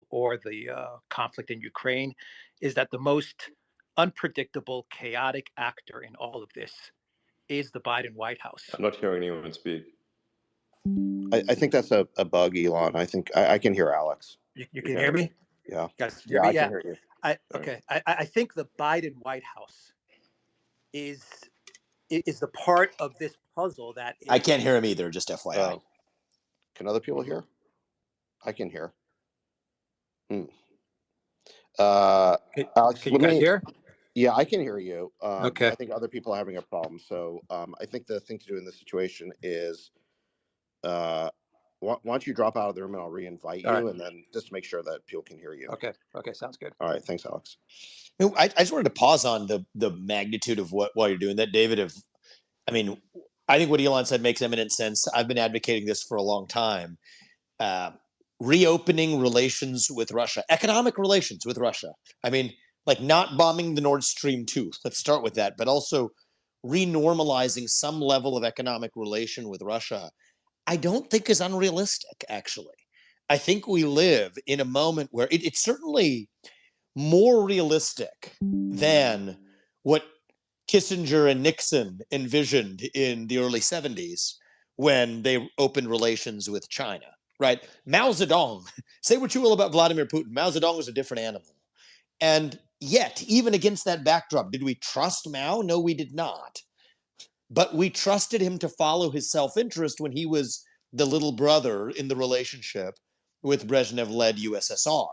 or the conflict in Ukraine is that the most unpredictable, chaotic actor in all of this is the Biden White House. I'm not hearing anyone speak. I think that's a bug, Elon. I think I can hear Alex. You can hear me? Yeah. Guys, Yeah, I can hear you. I think the Biden White House is the part of this puzzle that is, I can't hear him either, just FYI. Can other people hear? I can hear. Alex, can you guys hear? Yeah, I can hear you. Okay. I think other people are having a problem. So I think the thing to do in this situation is why don't you drop out of the room and I'll re-invite you, and then just to make sure that people can hear you. Okay, sounds good. All right, thanks, Alex. I just wanted to pause on the magnitude of while you're doing that, David. I think what Elon said makes eminent sense. I've been advocating this for a long time. Reopening relations with Russia, economic relations with Russia. I mean, like not bombing the Nord Stream 2. Let's start with that, but also renormalizing some level of economic relation with Russia, I don't think is unrealistic, actually. I think we live in a moment where it's certainly more realistic than what Kissinger and Nixon envisioned in the early 70s when they opened relations with China, right? Mao Zedong, say what you will about Vladimir Putin, Mao Zedong was a different animal. And yet, even against that backdrop, did we trust Mao? No, we did not. But we trusted him to follow his self-interest when he was the little brother in the relationship with Brezhnev-led USSR.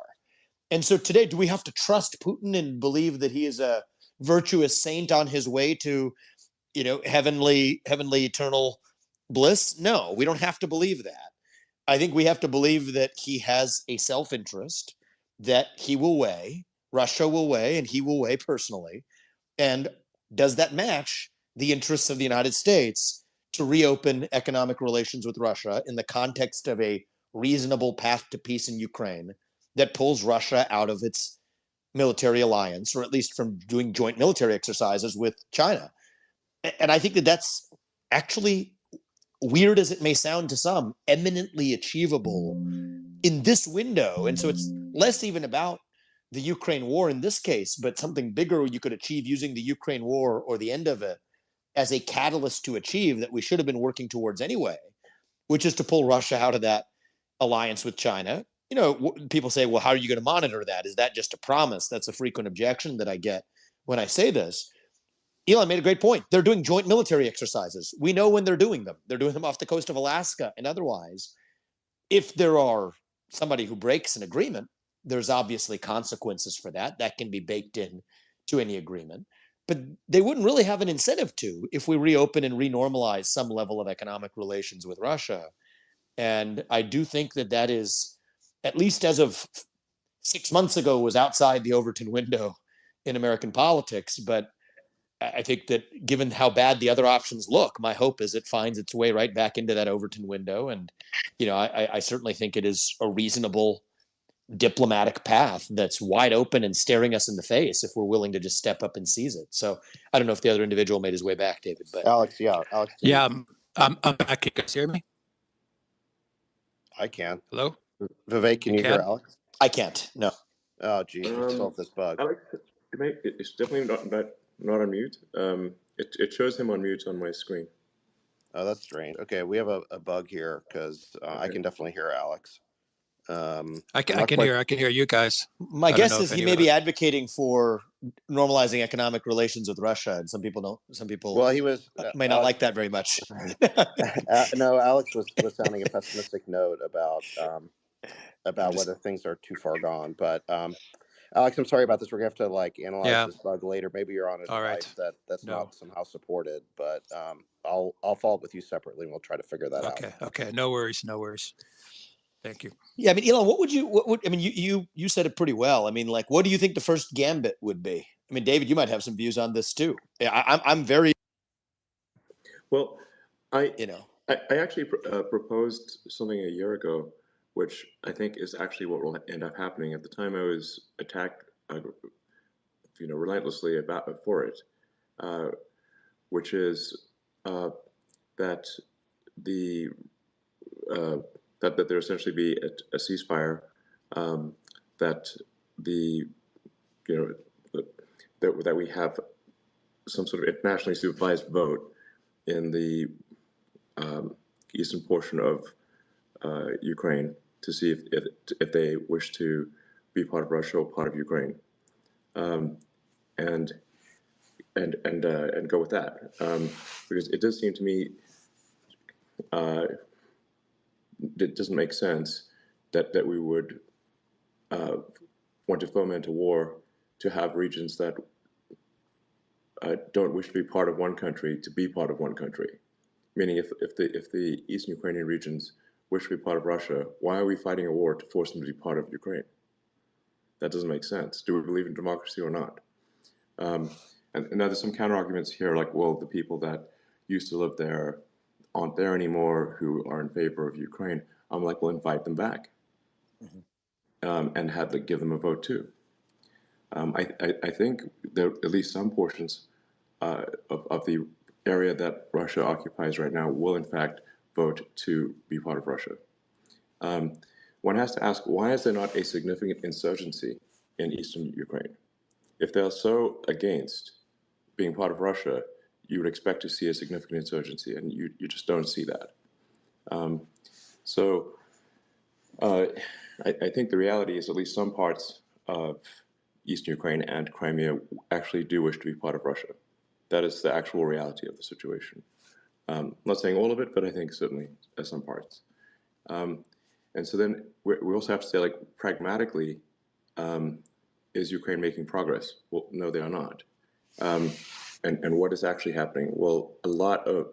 And so today, do we have to trust Putin and believe that he is a virtuous saint on his way to, heavenly eternal bliss? No, we don't have to believe that. I think we have to believe that he has a self-interest that he will weigh, Russia will weigh, and he will weigh personally. And does that match the interests of the United States to reopen economic relations with Russia in the context of a reasonable path to peace in Ukraine that pulls Russia out of its military alliance, or at least from doing joint military exercises with China? And I think that that's actually, weird as it may sound to some, eminently achievable in this window. And so it's less even about the Ukraine war in this case, but something bigger you could achieve using the Ukraine war or the end of it as a catalyst to achieve that we should have been working towards anyway, which is to pull Russia out of that alliance with China. People say, well, how are you going to monitor that? Is that just a promise? That's a frequent objection that I get when I say this. Elon made a great point. They're doing joint military exercises. We know when they're doing them. They're doing them off the coast of Alaska and otherwise. If there are somebody who breaks an agreement, there's obviously consequences for that. That can be baked in to any agreement. But they wouldn't really have an incentive to if we reopen and renormalize some level of economic relations with Russia. And I do think that is, at least as of 6 months ago, was outside the Overton window in American politics. But I think that given how bad the other options look, my hope is it finds its way right back into that Overton window. And, I certainly think it is a reasonable diplomatic path that's wide open and staring us in the face if we're willing to just step up and seize it. So I don't know if the other individual made his way back, David. But Alex. Yeah, I'm back. Can you guys hear me? I can. Hello? Vivek, can you hear Alex? I can't. No. Oh, geez, we still have this bug. Alex, it's definitely not on mute. It shows him on mute on my screen. Oh, that's strange. Okay, we have a bug here because I can definitely hear Alex. I can hear you guys. My guess is he may be advocating for normalizing economic relations with Russia, and some people well, he was may not like that very much. No, Alex was sounding a pessimistic note about whether things are too far gone. But Alex, I'm sorry about this. We're gonna have to analyze this bug later. Maybe you're on a device that's not somehow supported, but I'll follow up with you separately and we'll try to figure that out. Okay. No worries. Thank you. Yeah, I mean, Elon, you said it pretty well. I mean, what do you think the first gambit would be? I mean, David, you might have some views on this too. I'm very well. I actually proposed something a year ago, which I think is actually what will end up happening. At the time, I was attacked, relentlessly for it, which is that that there essentially be a ceasefire that that we have some sort of internationally supervised vote in the eastern portion of Ukraine to see if they wish to be part of Russia or part of Ukraine, and go with that, because it does seem to me it doesn't make sense that we would want to foment a war to have regions that don't wish to be part of one country to be part of one country. Meaning, if the Eastern Ukrainian regions wish to be part of Russia, why are we fighting a war to force them to be part of Ukraine? That doesn't make sense. Do we believe in democracy or not? And now there's some counter arguments here, like, well, the people that used to live there aren't there anymore who are in favor of Ukraine. I'm like, well, invite them back, and give them a vote too. I think there at least some portions of the area that Russia occupies right now will in fact vote to be part of Russia. One has to ask, why is there not a significant insurgency in eastern Ukraine? If they're so against being part of Russia, you would expect to see a significant insurgency, and you just don't see that. I think the reality is at least some parts of eastern Ukraine and Crimea actually do wish to be part of Russia. That is the actual reality of the situation. I'm not saying all of it, but I think certainly some parts. And so then we also have to say, like, pragmatically, is Ukraine making progress? Well, no, they are not. And what is actually happening? Well, a lot of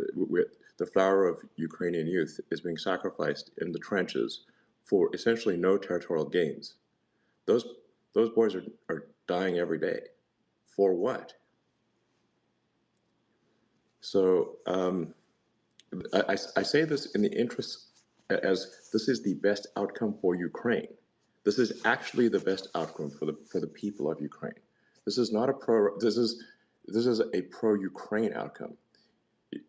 the flower of Ukrainian youth is being sacrificed in the trenches for essentially no territorial gains. Those boys are dying every day. For what? So I say this in the interest, as this is the best outcome for Ukraine. This is actually the best outcome for the people of Ukraine. This is not this is a pro-Ukraine outcome,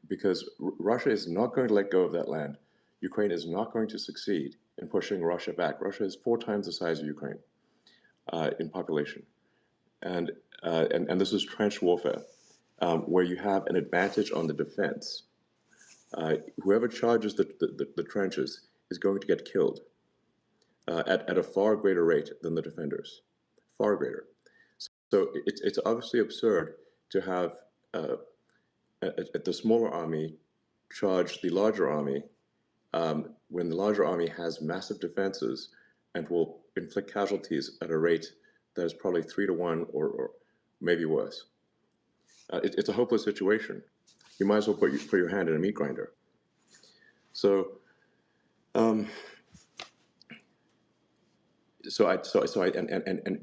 because Russia is not going to let go of that land. Ukraine is not going to succeed in pushing Russia back. Russia is 4 times the size of Ukraine in population, and this is trench warfare, where you have an advantage on the defense. Whoever charges the trenches is going to get killed at a far greater rate than the defenders, far greater. So it's obviously absurd to have the smaller army charge the larger army when the larger army has massive defenses and will inflict casualties at a rate that is probably 3 to 1 or maybe worse. It's a hopeless situation. You might as well put your hand in a meat grinder. So, and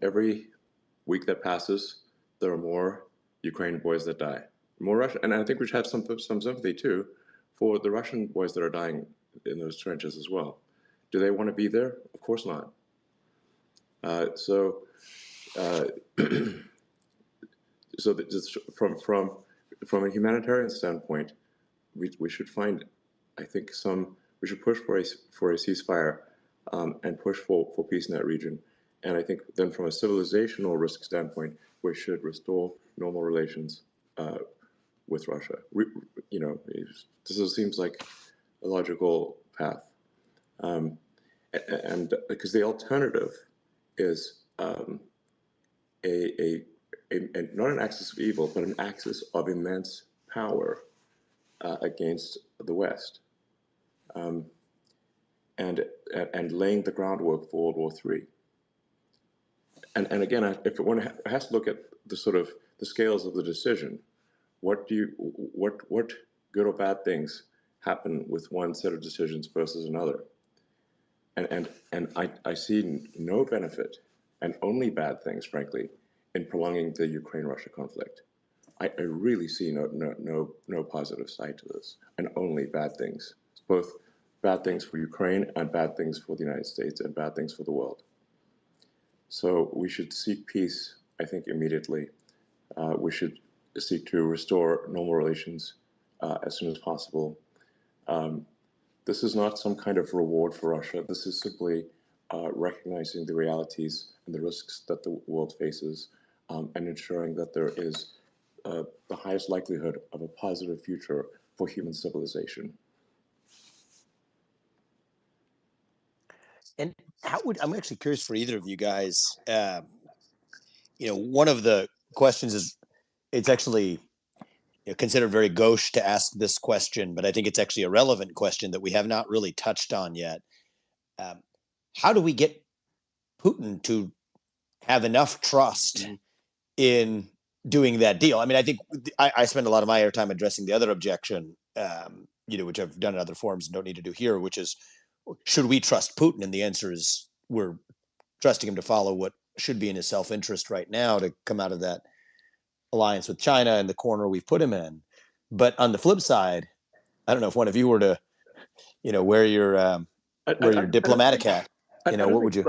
every week that passes, there are more Ukrainian boys that die, more Russian, and I think we should have some sympathy too for the Russian boys that are dying in those trenches as well. Do they want to be there? Of course not. So just from a humanitarian standpoint, we should find, I think, we should push for a ceasefire and push for peace in that region. And I think then from a civilizational risk standpoint, we should restore normal relations with Russia. This seems like a logical path. And because the alternative is not an axis of evil, but an axis of immense power against the West, and laying the groundwork for World War III. And again, if one has to look at the scales of the decision, what good or bad things happen with one set of decisions versus another? And I see no benefit and only bad things, frankly, in prolonging the Ukraine-Russia conflict. I really see no positive side to this, and only bad things. It's both bad things for Ukraine and bad things for the United States and bad things for the world. So we should seek peace, I think, immediately. We should seek to restore normal relations as soon as possible. This is not some kind of reward for Russia. This is simply recognizing the realities and the risks that the world faces, and ensuring that there is the highest likelihood of a positive future for human civilization. And I'm actually curious for either of you guys, one of the questions is, it's actually considered very gauche to ask this question, but I think it's actually a relevant question that we have not really touched on yet. How do we get Putin to have enough trust in doing that deal? I mean, I think I spend a lot of my airtime addressing the other objection, which I've done in other forums and don't need to do here, which is, should we trust Putin? And the answer is, we're trusting him to follow what should be in his self-interest right now to come out of that alliance with China and the corner we've put him in. But on the flip side, I don't know if one of you were to, wear your diplomatic hat, what would you?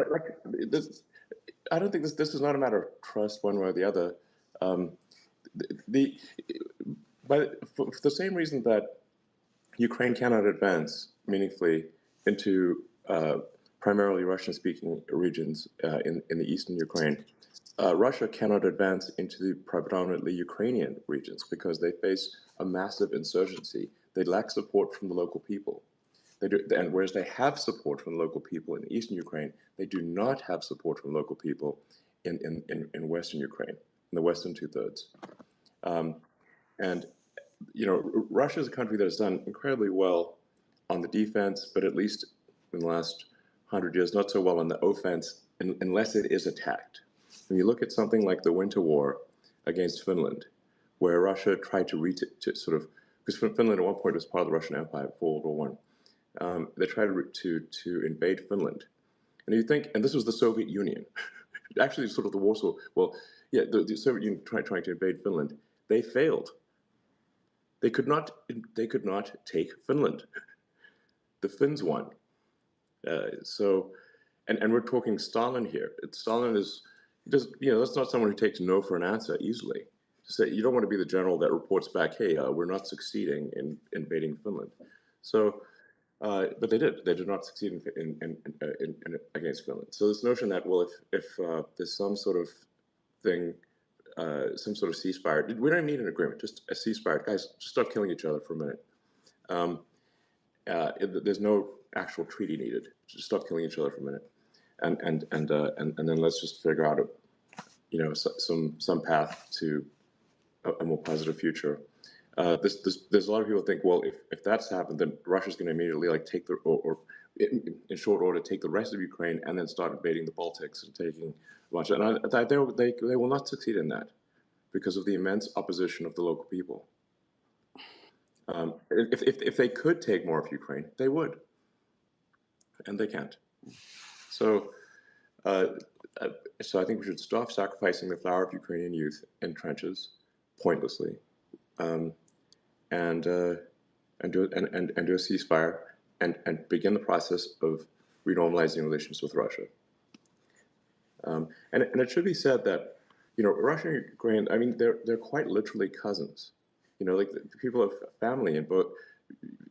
I don't think this is not a matter of trust one way or the other. For the same reason that Ukraine cannot advance meaningfully into primarily Russian-speaking regions in the eastern Ukraine, Russia cannot advance into the predominantly Ukrainian regions because they face a massive insurgency. They lack support from the local people. And whereas they have support from the local people in eastern Ukraine, they do not have support from local people in western Ukraine, in the western two-thirds. Russia is a country that has done incredibly well on the defense, but at least in the last 100 years, not so well on the offense, unless it is attacked. When you look at something like the Winter War against Finland, where Russia tried to because Finland at one point was part of the Russian Empire before World War I. They tried to invade Finland, and you think, and this was the Soviet Union, actually sort of the Warsaw. Well, yeah, the Soviet Union trying to invade Finland. They failed. They could not take Finland. The Finns won. And we're talking Stalin here. Stalin that's not someone who takes no for an answer easily. To say, you don't want to be the general that reports back, hey, we're not succeeding in invading Finland. So. But they did. They did not succeed in against Finland. So this notion that, well, if there's some sort of thing, some sort of ceasefire, we don't even need an agreement, just a ceasefire. Guys, just stop killing each other for a minute. There's no actual treaty needed. Just stop killing each other for a minute, and then let's just figure out some path to a more positive future. There's a lot of people think, well, if that's happened, then Russia's going to immediately take in short order take the rest of Ukraine and then start invading the Baltics and taking a bunch of. And they will not succeed in that because of the immense opposition of the local people. If they could take more of Ukraine, they would, and they can't. So I think we should stop sacrificing the flower of Ukrainian youth in trenches pointlessly. And do a ceasefire and begin the process of renormalizing relations with Russia. And it should be said that Russia and Ukraine, I mean, they're quite literally cousins. The people have family in both.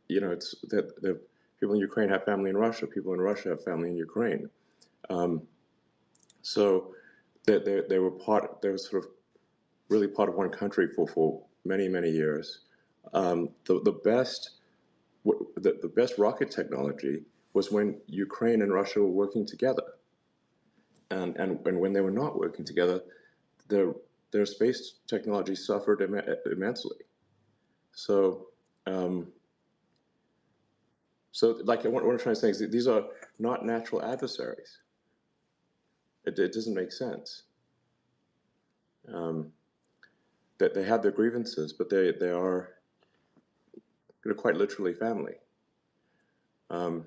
It's that the people in Ukraine have family in Russia. People in Russia have family in Ukraine. So they were sort of really part of one country for many years. The best rocket technology was when Ukraine and Russia were working together, and when they were not working together, their space technology suffered immensely. So what I'm trying to say is that these are not natural adversaries. It doesn't make sense. That they have their grievances, but they are quite literally family. And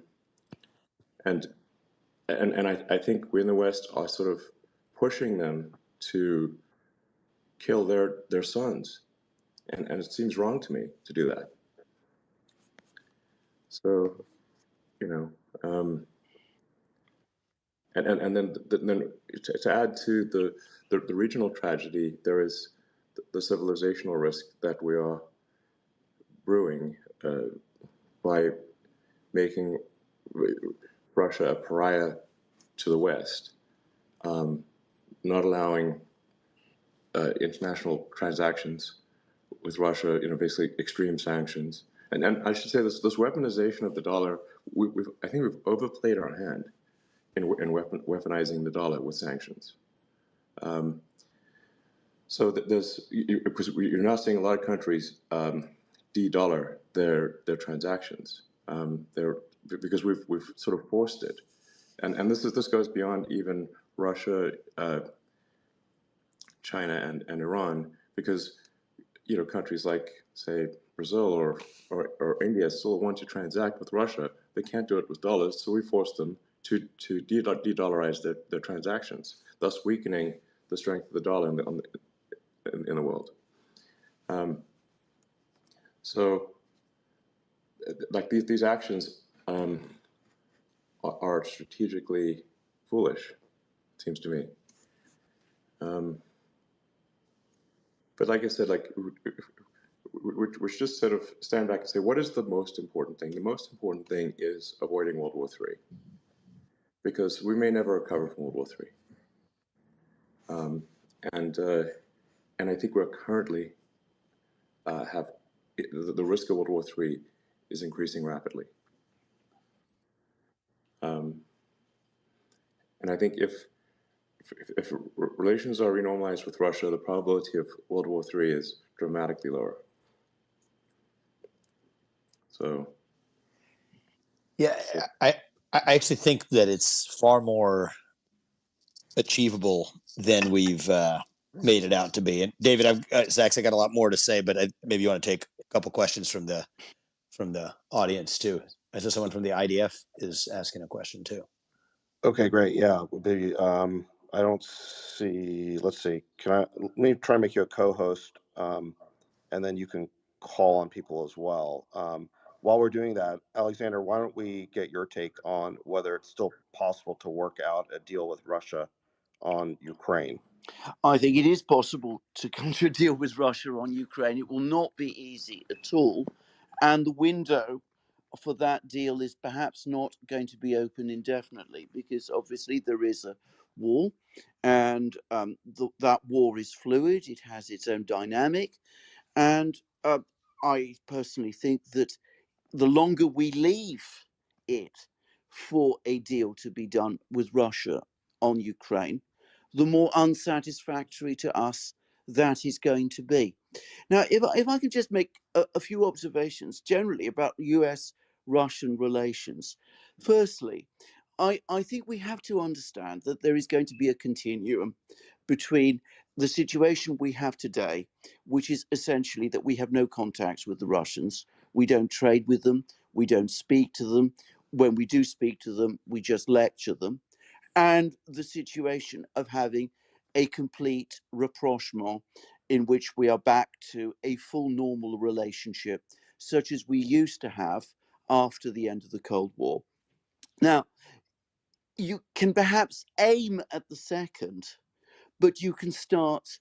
I think we in the West are sort of pushing them to kill their sons, and it seems wrong to me to do that. So, and then to add to the regional tragedy, there is the civilizational risk that we are brewing by making Russia a pariah to the West, not allowing international transactions with Russia, basically extreme sanctions. And I should say this weaponization of the dollar, I think we've overplayed our hand in weaponizing the dollar with sanctions. So because you're now seeing a lot of countries de-dollar their transactions. Because we've sort of forced it, and this goes beyond even Russia, China, and Iran, because countries like, say, Brazil or India still want to transact with Russia. They can't do it with dollars, so we force them to de-dollarize their transactions, thus weakening the strength of the dollar in the world. So, like these actions are strategically foolish, it seems to me. But like I said, we should just sort of stand back and say, what is the most important thing? The most important thing is avoiding World War III, because we may never recover from World War III. And I think we're currently have the risk of World War III is increasing rapidly. And I think if relations are renormalized with Russia, the probability of World War III is dramatically lower. So, yeah, I actually think that it's far more achievable than we've made it out to be. And David, Zach, I got a lot more to say, but maybe you want to take a couple questions from the audience too. I saw someone from the IDF is asking a question too. Okay, great. Yeah, maybe. I don't see. Let's see. Let me try and make you a co-host, and then you can call on people as well. While we're doing that, Alexander, why don't we get your take on whether it's still possible to work out a deal with Russia on Ukraine? I think it is possible to come to a deal with Russia on Ukraine. It will not be easy at all. And the window for that deal is perhaps not going to be open indefinitely, because obviously there is a war, and that war is fluid. It has its own dynamic. And I personally think that the longer we leave it for a deal to be done with Russia on Ukraine, the more unsatisfactory to us that is going to be. Now, if I can just make a few observations generally about US-Russian relations. Firstly, I think we have to understand that there is going to be a continuum between the situation we have today, which is essentially that we have no contacts with the Russians. We don't trade with them. We don't speak to them. When we do speak to them, we just lecture them. And the situation of having a complete rapprochement in which we are back to a full normal relationship, such as we used to have after the end of the Cold War. Now, you can perhaps aim at the second, but you can start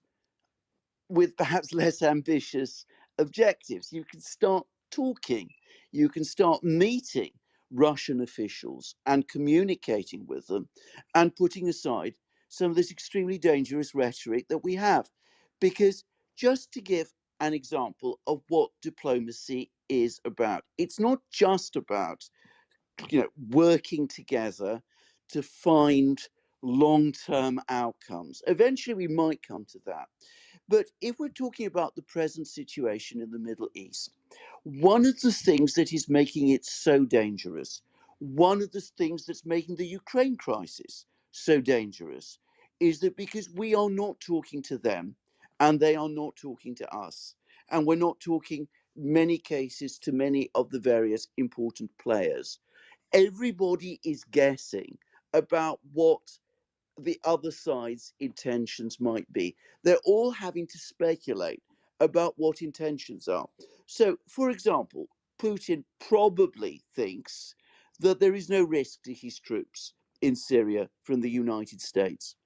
with perhaps less ambitious objectives. You can start talking, you can start meeting Russian officials and communicating with them and putting aside some of this extremely dangerous rhetoric that we have. Because just to give an example of what diplomacy is about, it's not just about working together to find long-term outcomes. Eventually we might come to that. But if we're talking about the present situation in the Middle East, one of the things that is making it so dangerous, one of the things that's making the Ukraine crisis so dangerous, is that because we are not talking to them and they are not talking to us, and we're not talking many cases to many of the various important players, everybody is guessing about what the other side's intentions might be. They're all having to speculate about what intentions are. So, for example, Putin probably thinks that there is no risk to his troops in Syria from the United States.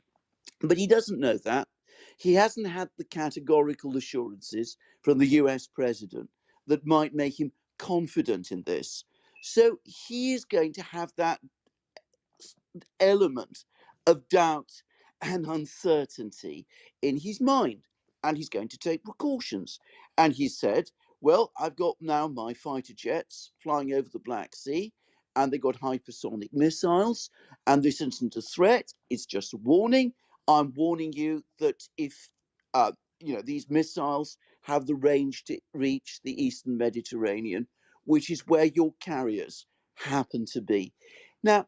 But he doesn't know that. He hasn't had the categorical assurances from the US president that might make him confident in this. So he is going to have that element of doubt and uncertainty in his mind, and he's going to take precautions. And he said, well, I've got now my fighter jets flying over the Black Sea, and they've got hypersonic missiles, and this isn't a threat, it's just a warning. I'm warning you that if these missiles have the range to reach the Eastern Mediterranean, which is where your carriers happen to be. Now,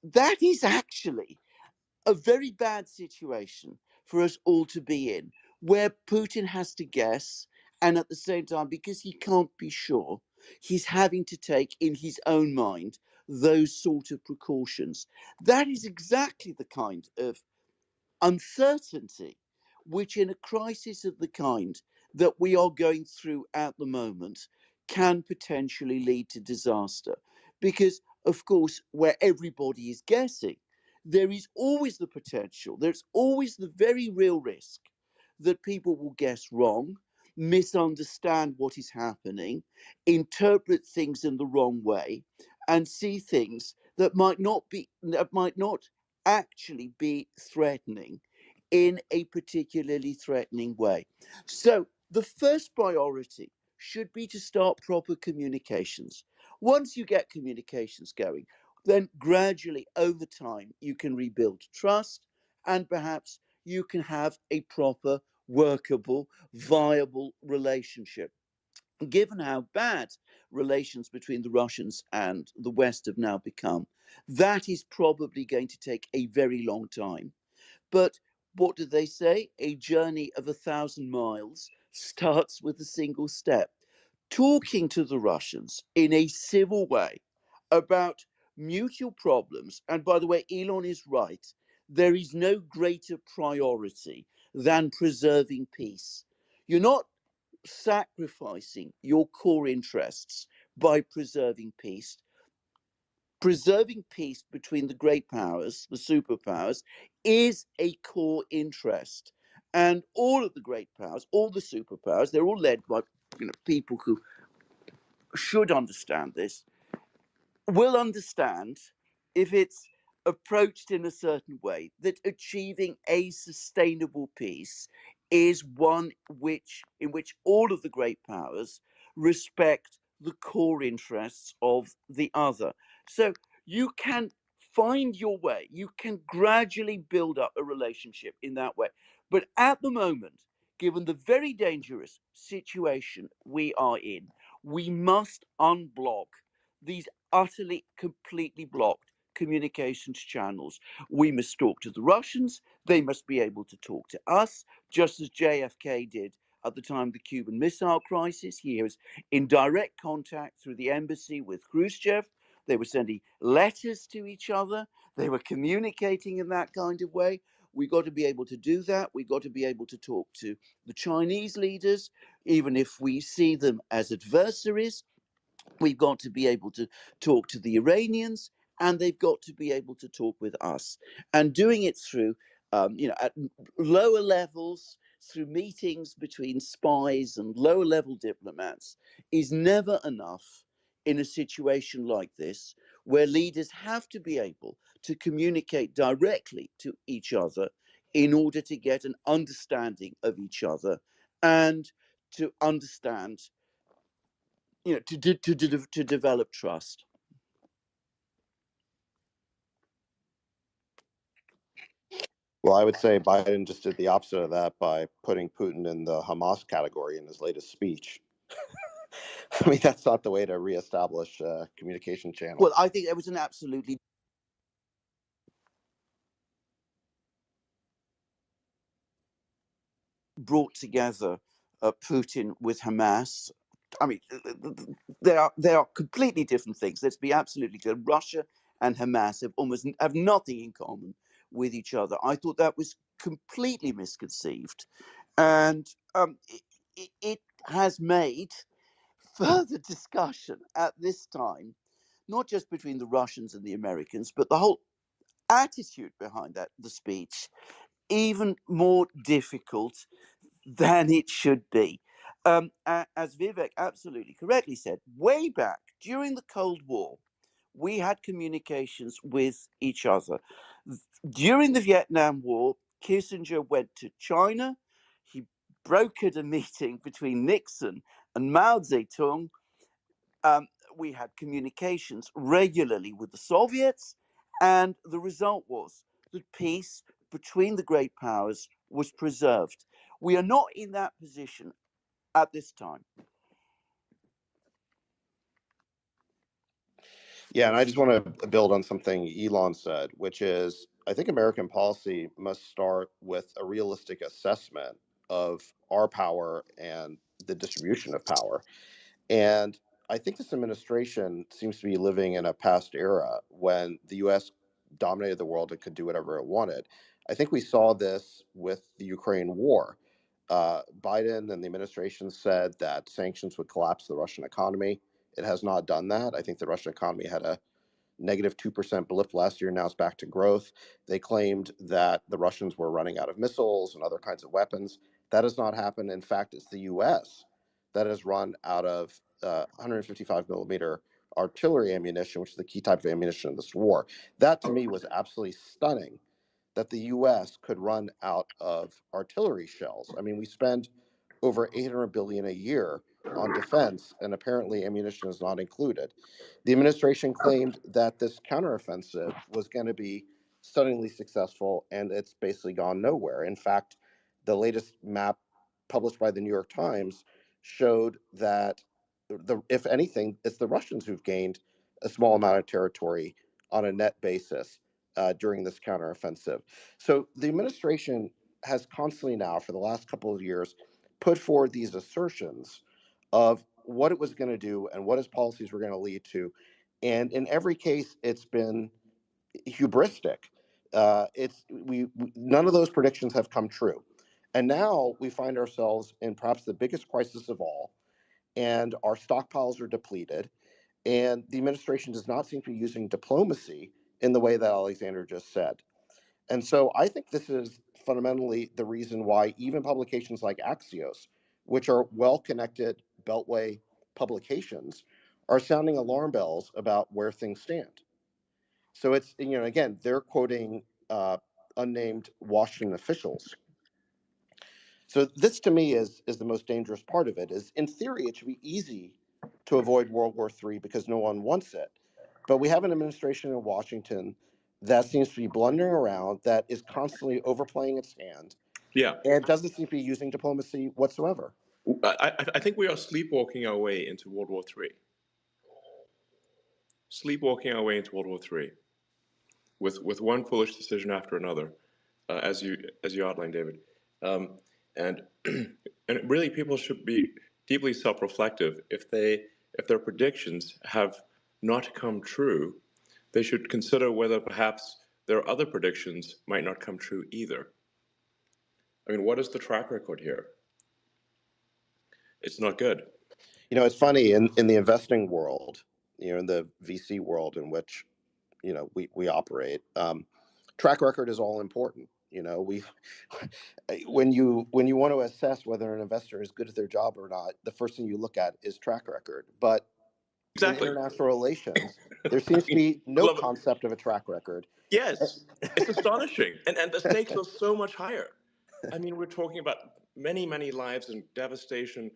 that is actually a very bad situation for us all to be in, where Putin has to guess, and at the same time, because he can't be sure, he's having to take in his own mind those sort of precautions. That is exactly the kind of uncertainty which, in a crisis of the kind that we are going through at the moment, can potentially lead to disaster. Because, of course, where everybody is guessing, there is always the potential, there's always the very real risk that people will guess wrong, misunderstand what is happening, interpret things in the wrong way, and see things that might not actually be threatening in a particularly threatening way. So the first priority should be to start proper communications. Once you get communications going, then gradually over time you can rebuild trust, and perhaps you can have a proper, workable, viable relationship. Given how bad relations between the Russians and the West have now become, that is probably going to take a very long time. But what do they say? A journey of 1,000 miles starts with a single step. Talking to the Russians in a civil way about mutual problems, and by the way, Elon is right, there is no greater priority than preserving peace. You're not sacrificing your core interests by preserving peace. Preserving peace between the great powers, the superpowers, is a core interest. And all of the great powers, all the superpowers, they're all led by people who should understand this, will understand, if it's approached in a certain way, that achieving a sustainable peace is one in which all of the great powers respect the core interests of the other. So you can find your way, you can gradually build up a relationship in that way. But at the moment, given the very dangerous situation we are in, we must unblock these utterly, completely blocked communications channels. We must talk to the Russians. They must be able to talk to us, just as JFK did at the time of the Cuban Missile Crisis. He was in direct contact through the embassy with Khrushchev. They were sending letters to each other. They were communicating in that kind of way. We got to be able to do that. We got to be able to talk to the Chinese leaders, even if we see them as adversaries. We've got to be able to talk to the Iranians, and they've got to be able to talk with us. And doing it through, at lower levels, through meetings between spies and lower level diplomats, is never enough in a situation like this, where leaders have to be able to communicate directly to each other in order to get an understanding of each other and to understand, to develop trust. Well, I would say Biden just did the opposite of that by putting Putin in the Hamas category in his latest speech. I mean, that's not the way to reestablish a communication channel. Well, I think it was an absolutely brought together Putin with Hamas. I mean, they are completely different things. Let's be absolutely clear. Russia and Hamas have nothing in common with each other. I thought that was completely misconceived, and it has made further discussion at this time, not just between the Russians and the Americans, but the whole attitude behind the speech, even more difficult than it should be. As Vivek absolutely correctly said, way back during the Cold War, we had communications with each other. During the Vietnam War, Kissinger went to China. He brokered a meeting between Nixon and Mao Zedong. We had communications regularly with the Soviets, and the result was that peace between the great powers was preserved. We are not in that position at this time. Yeah, and I just want to build on something Elon said, which is I think American policy must start with a realistic assessment of our power and the distribution of power. And I think this administration seems to be living in a past era when the US dominated the world and could do whatever it wanted. I think we saw this with the Ukraine war. Biden and the administration said that sanctions would collapse the Russian economy. It has not done that. I think the Russian economy had a negative 2% blip last year. Now it's back to growth. They claimed that the Russians were running out of missiles and other kinds of weapons. That has not happened. In fact, it's the US that has run out of 155 millimeter artillery ammunition, which is the key type of ammunition in this war. That to me was absolutely stunning that the US could run out of artillery shells. I mean, we spend over 800 billion a year on defense, and apparently ammunition is not included. The administration claimed that this counteroffensive was going to be stunningly successful, and it's basically gone nowhere. In fact, the latest map published by the New York Times showed that if anything, it's the Russians who've gained a small amount of territory on a net basis during this counteroffensive. So the administration has constantly now, for the last couple of years, put forward these assertions of what it was going to do and what its policies were going to lead to. And in every case, it's been hubristic. None of those predictions have come true. And now we find ourselves in perhaps the biggest crisis of all, and our stockpiles are depleted. And the administration does not seem to be using diplomacy in the way that Alexander just said. And so I think this is fundamentally the reason why even publications like Axios, which are well-connected Beltway publications, are sounding alarm bells about where things stand. So it's, again, they're quoting unnamed Washington officials. So this to me is the most dangerous part of it. Is in theory it should be easy to avoid World War III because no one wants it. But we have an administration in Washington that seems to be blundering around, that is constantly overplaying its hand, and doesn't seem to be using diplomacy whatsoever. I think we are sleepwalking our way into World War III. Sleepwalking our way into World War III, with one foolish decision after another, as you outlined, David, and and really people should be deeply self-reflective. If their predictions have not come true, they should consider whether perhaps their other predictions might not come true either. I mean, what is the track record here? It's not good. It's funny in the investing world, in the VC world in which we operate. Track record is all important. When you want to assess whether an investor is good at their job or not, the first thing you look at is track record. But exactly. In international relations, there seems to be no concept of a track record. Yes, it's astonishing, and the stakes are so much higher. I mean, we're talking about many, many lives and devastation,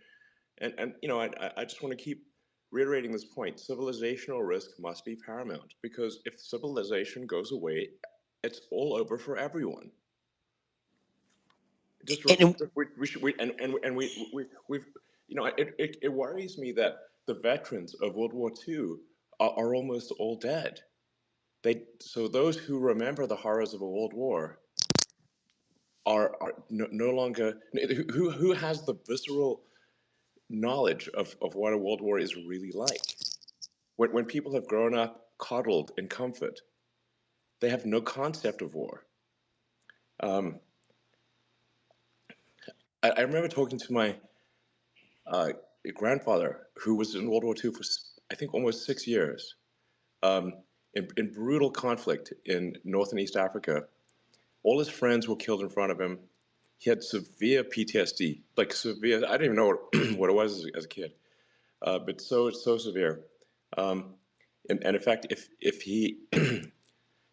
and I just want to keep reiterating this point. Civilizational risk must be paramount, because if civilization goes away, it's all over for everyone. Just it worries me that the veterans of World War II are almost all dead. So those who remember the horrors of a world war are no longer, who has the visceral knowledge of what a world war is really like. When people have grown up coddled in comfort, they have no concept of war. I remember talking to my grandfather, who was in World War II for, I think, almost 6 years, in brutal conflict in North and East Africa. All his friends were killed in front of him. He had severe PTSD, like severe. I didn't even know what it was as a kid, but so severe. and in fact, if he, he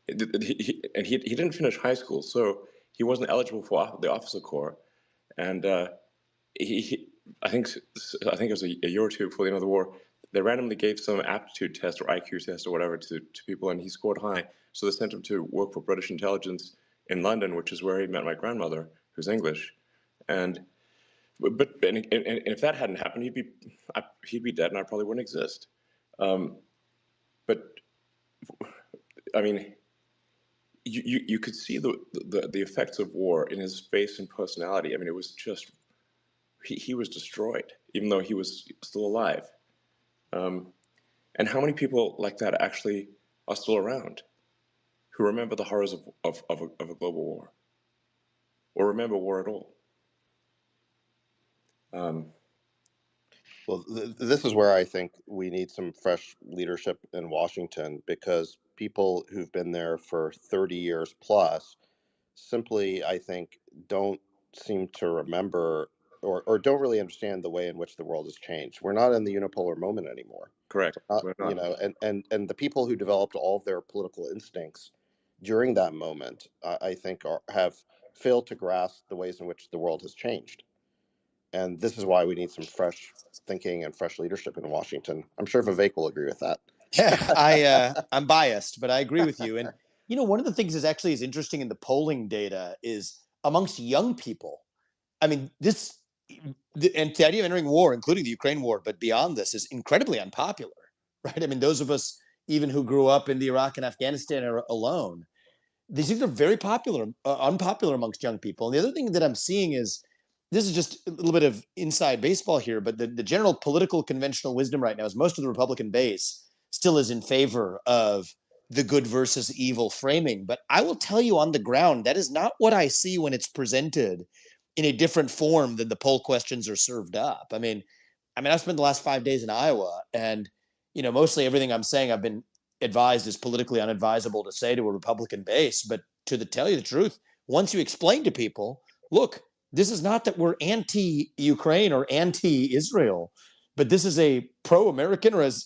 didn't finish high school, so he wasn't eligible for the officer corps, and he I think it was a year or two before the end of the war. They randomly gave some aptitude test or IQ test or whatever to people, and he scored high. So they sent him to work for British intelligence in London, which is where he met my grandmother, who's English. And and if that hadn't happened, he'd be dead, and I probably wouldn't exist. But I mean, you could see the effects of war in his face and personality. I mean, it was just he was destroyed, even though he was still alive. And how many people like that actually are still around, who remember the horrors of a global war, or remember war at all? Well, this is where I think we need some fresh leadership in Washington, because people who've been there for 30 years plus simply, I think, don't seem to remember or don't really understand the way in which the world has changed. We're not in the unipolar moment anymore. Correct. Not, We're you not. know, and the people who developed all of their political instincts during that moment, I think, have failed to grasp the ways in which the world has changed. And this is why we need some fresh thinking and fresh leadership in Washington. I'm sure Vivek will agree with that. Yeah, I'm biased, but I agree with you. And one of the things is interesting in the polling data is amongst young people. I mean, and the idea of entering war, including the Ukraine war, but beyond this, is incredibly unpopular, right? I mean, those of us even who grew up in the Iraq and Afghanistan era alone, these things are very unpopular amongst young people. And the other thing that I'm seeing is, this is just a little bit of inside baseball here, but the general political conventional wisdom right now is most of the Republican base still is in favor of the good versus evil framing. But I will tell you, on the ground, that is not what I see when it's presented in a different form than the poll questions are served up. I mean, I've spent the last 5 days in Iowa, and mostly everything I'm saying I've been advised is politically unadvisable to say to a Republican base. But to tell you the truth, once you explain to people, look, this is not that we're anti-Ukraine or anti-Israel, but this is a pro-American, or as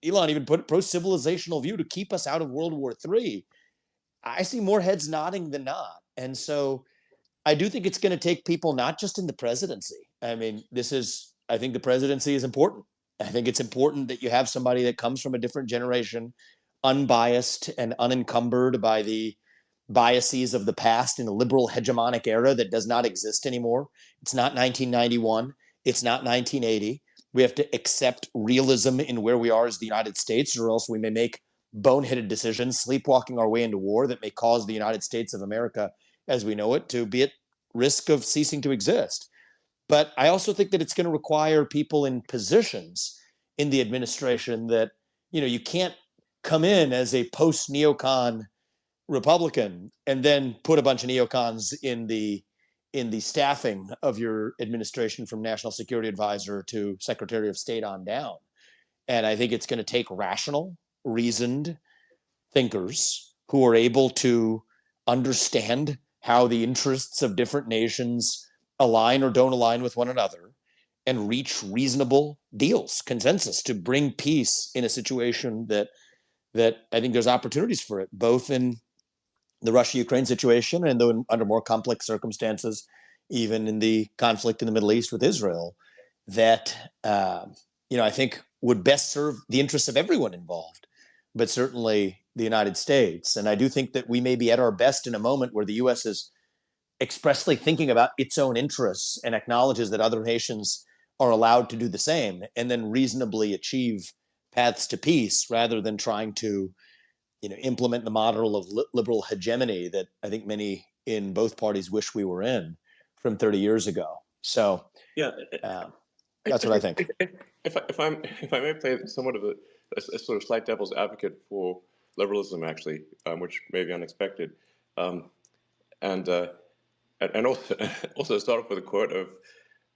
Elon even put it, pro-civilizational view to keep us out of World War III. I see more heads nodding than not. And so I do think it's going to take people, not just in the presidency. I mean, I think the presidency is important. I think it's important that you have somebody that comes from a different generation, unbiased and unencumbered by the biases of the past in a liberal hegemonic era that does not exist anymore. It's not 1991. It's not 1980. We have to accept realism in where we are as the United States, or else we may make boneheaded decisions, sleepwalking our way into war that may cause the United States of America as we know it to be at risk of ceasing to exist. But I also think that it's going to require people in positions in the administration that, you can't come in as a post neocon Republican and then put a bunch of neocons in the staffing of your administration, from national security advisor to secretary of state on down. And I think it's going to take rational, reasoned thinkers who are able to understand how the interests of different nations align or don't align with one another, and reach reasonable deals, consensus, to bring peace in a situation that I think there's opportunities for it, both in the Russia-Ukraine situation and though under more complex circumstances, even in the conflict in the Middle East with Israel, that I think would best serve the interests of everyone involved, but certainly the United States. And I do think that we may be at our best in a moment where the U.S. is expressly thinking about its own interests and acknowledges that other nations are allowed to do the same, and then reasonably achieve paths to peace, rather than trying to implement the model of liberal hegemony that I think many in both parties wish we were in from 30 years ago. So Yeah, that's what I think. If I may play somewhat of a sort of slight devil's advocate for liberalism, actually, which may be unexpected, and also also start off with a quote of,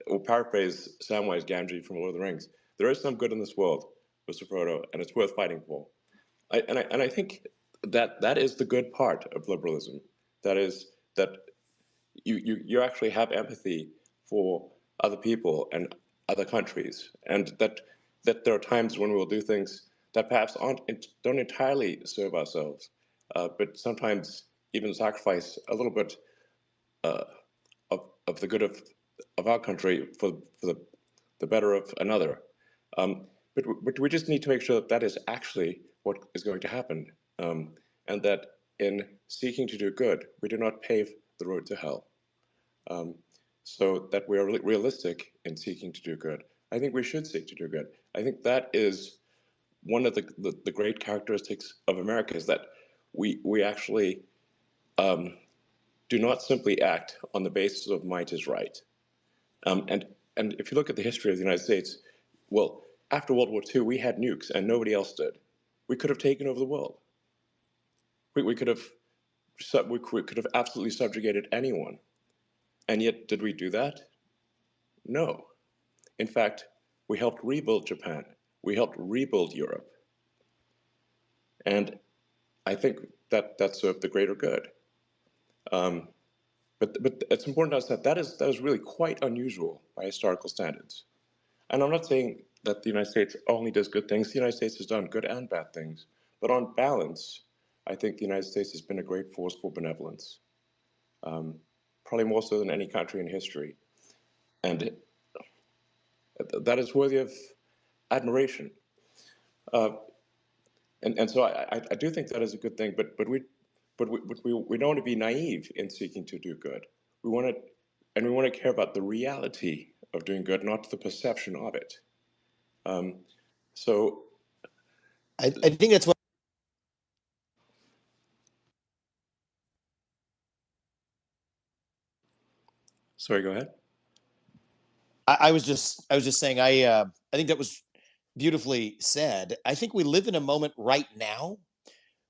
or paraphrase Samwise Gamgee from Lord of the Rings: "There is some good in this world, Mr. Frodo, and it's worth fighting for." I think that is the good part of liberalism. That is that you actually have empathy for other people and other countries, and that there are times when we'll do things that perhaps don't entirely serve ourselves, but sometimes even sacrifice a little bit uh, of the good of our country for the better of another. But we just need to make sure that that is actually what is going to happen, and that in seeking to do good, we do not pave the road to hell. So that we are realistic in seeking to do good. I think we should seek to do good. I think that is one of the great characteristics of America, is that we actually do not simply act on the basis of might is right. And if you look at the history of the United States, well, after World War II, we had nukes and nobody else did. We could have taken over the world. We could have absolutely subjugated anyone. And yet, did we do that? No. In fact, we helped rebuild Japan. We helped rebuild Europe. And I think that served the greater good. But it's important to us that that is really quite unusual by historical standards. And I'm not saying that the United States only does good things. The United States has done good and bad things. But on balance, I think the United States has been a great force for benevolence, probably more so than any country in history. And that is worthy of admiration. And so I do think that is a good thing. But we don't want to be naive in seeking to do good. We want to care about the reality of doing good, not the perception of it. So I think that's what. Sorry, go ahead. I was just saying I think that was beautifully said. I think we live in a moment right now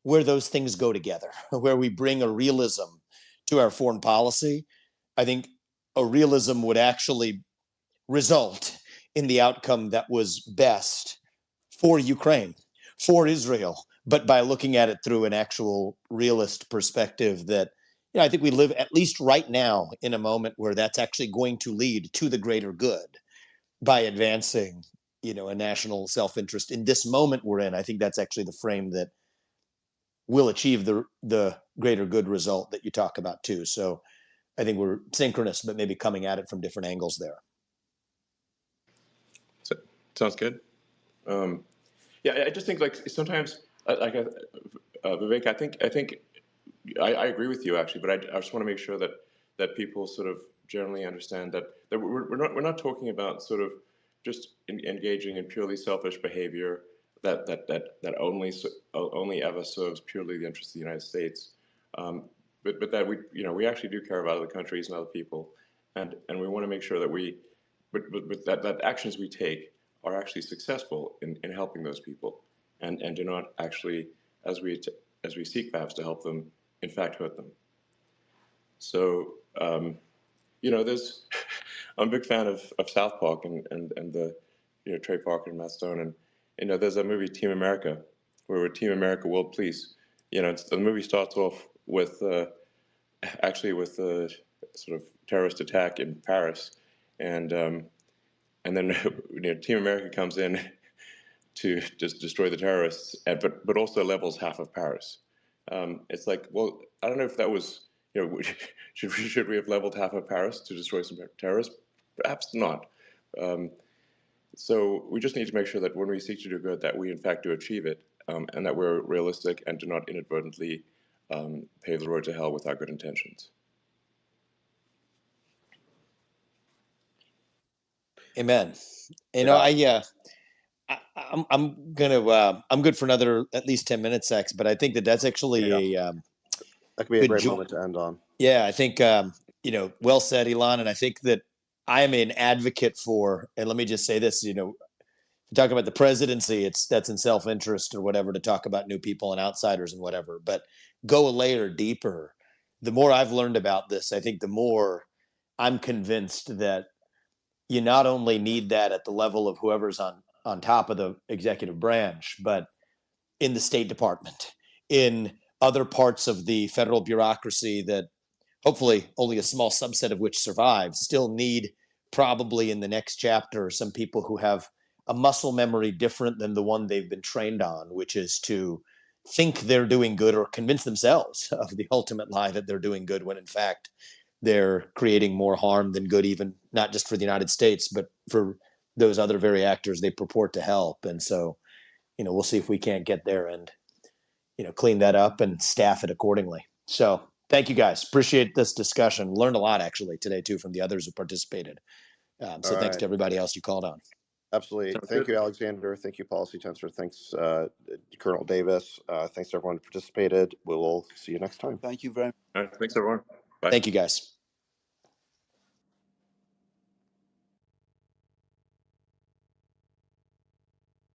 where those things go together, where we bring a realism to our foreign policy. I think a realism would actually result in the outcome that was best for Ukraine, for Israel, but by looking at it through an actual realist perspective that, I think we live, at least right now, in a moment where that's actually going to lead to the greater good by advancing, a national self-interest in this moment we're in. I think that's actually the frame that will achieve the greater good result that you talk about too. So I think we're synchronous, but maybe coming at it from different angles there. Sounds good. Yeah, I just think like sometimes, Vivek, I think I agree with you actually, but I just want to make sure that people sort of generally understand that we're not talking about sort of just engaging in purely selfish behavior that only ever serves purely the interests of the United States, but that we actually do care about other countries and other people, and we want to make sure that that actions we take are actually successful in helping those people, and do not actually, as we seek perhaps to help them, in fact hurt them. So there's I'm a big fan of South Park and the Trey Parker and Matt Stone, and there's a movie Team America where we're Team America World Police. The movie starts off with with a sort of terrorist attack in Paris, and then Team America comes in to just destroy the terrorists, but also levels half of Paris. It's like, well, I don't know if that was, should we have leveled half of Paris to destroy some terrorists? Perhaps not. So we just need to make sure that when we seek to do good, that we in fact do achieve it, and that we're realistic and do not inadvertently pave the road to hell with our good intentions. Amen. I'm good for another at least 10 minutes, X, but I think that's actually that could be a great moment to end on. Yeah, I think well said, Elon, and I think that I am an advocate for. And let me just say this: talk about the presidency, that's in self-interest or whatever to talk about new people and outsiders and whatever. But go a layer deeper. The more I've learned about this, I think the more I'm convinced that you not only need that at the level of whoever's on top of the executive branch, but in the State Department, in other parts of the federal bureaucracy that hopefully only a small subset of which survive, still need probably in the next chapter some people who have a muscle memory different than the one they've been trained on, which is to think they're doing good or convince themselves of the ultimate lie that they're doing good, when in fact they're creating more harm than good, even not just for the United States, but for those other very actors they purport to help. And so, we'll see if we can't get there and, clean that up and staff it accordingly. So thank you guys. Appreciate this discussion. Learned a lot actually today too from the others who participated. So thanks to everybody else you called on. Absolutely. Thank you, Alexander. Thank you, Policy Tensor. Thanks, Colonel Davis. Thanks to everyone who participated. We'll see you next time. Thank you very much. All right, thanks, everyone. Bye. Thank you, guys.